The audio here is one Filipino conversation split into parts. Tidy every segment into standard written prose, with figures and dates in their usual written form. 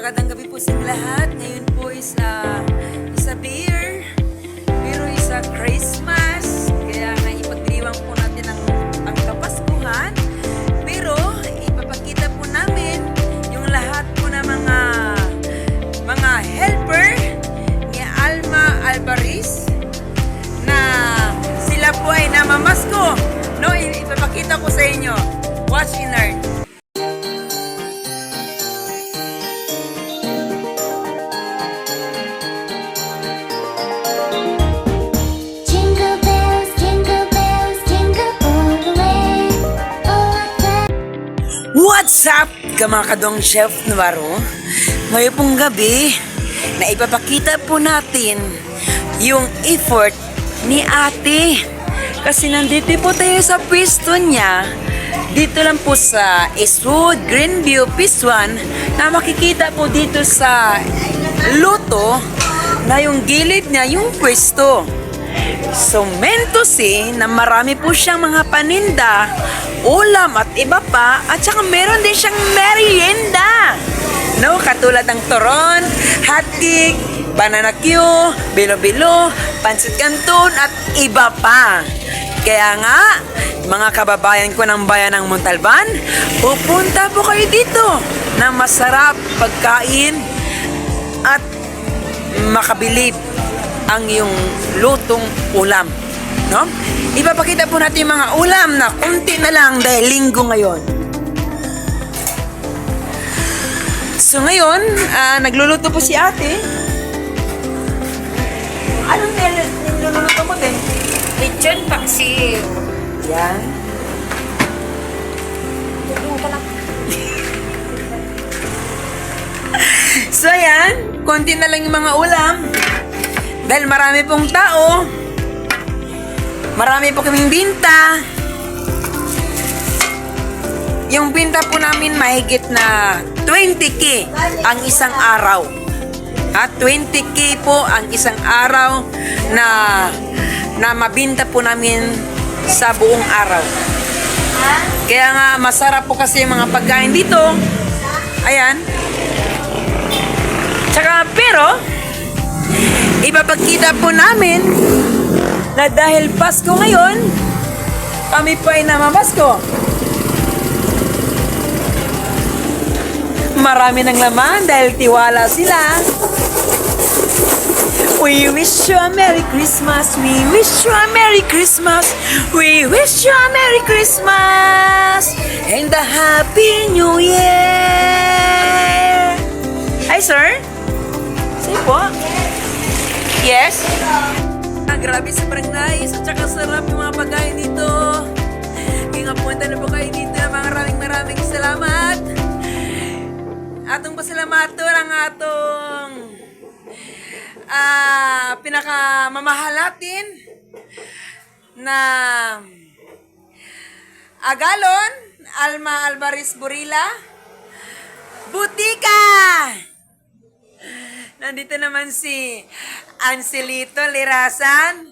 Magandang gabi po sa inyong lahat. Ngayon po is isa beer, pero isa Christmas. Kaya nga ipagdiriwang po natin ang Kapaskuhan. Pero ipapakita po namin yung lahat po na mga helper ni Alma Alvarez na sila po ay namamasko. No, ipapakita ko sa inyo. Watch and learn. What's up, mga kadong Chef Navarro? Ngayon pong gabi na ipapakita po natin yung effort ni ate. Kasi nandito po tayo sa pwesto niya. Dito lang po sa Eastwood, Greenview, Phase 1 na makikita po dito sa luto na yung gilid niya yung pwesto. So, meant to say na marami po siyang mga paninda, ulam at iba pa, at saka meron din siyang merienda. No, katulad ng turon, hotcake, banana Q, bilo-bilo, pancit canton at iba pa. Kaya nga, mga kababayan ko ng bayan ng Montalban, pupunta po kayo dito na masarap pagkain at makabilib ang yung lutong ulam, no? Ipapakita po natin yung mga ulam na kunti na lang dahil linggo ngayon. So ngayon, nagluluto po si ate. Anong niluluto mo din? Lechon paksiw. Yan. So yan, konti na lang yung mga ulam. Dahil marami pong tao, marami po kaming binta. Yung binta po namin mahigit na 20K ang isang araw. At 20K po ang isang araw na mabinta po namin sa buong araw. Kaya nga masarap po kasi yung mga pagkain dito. Ayan. Tsaka pero ipapakita po namin na dahil Pasko ngayon, kami po ay namamasko. Marami ng laman dahil tiwala sila. We wish you a Merry Christmas. We wish you a Merry Christmas. We wish you a Merry Christmas and a Happy New Year. Hi, sir. Say po. Yes? Grabe, sobrang nice at saka sarap yung mga pagkain dito. Kaya nga punta na po kayo dito. Maraming salamat. Atong pasalamato ang atong pinakamamahal natin na Agalon, Alma Alvarez Burila, Butika. Nandito naman si Anselito Lirasan,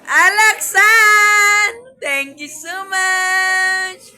Alaksan. Thank you so much.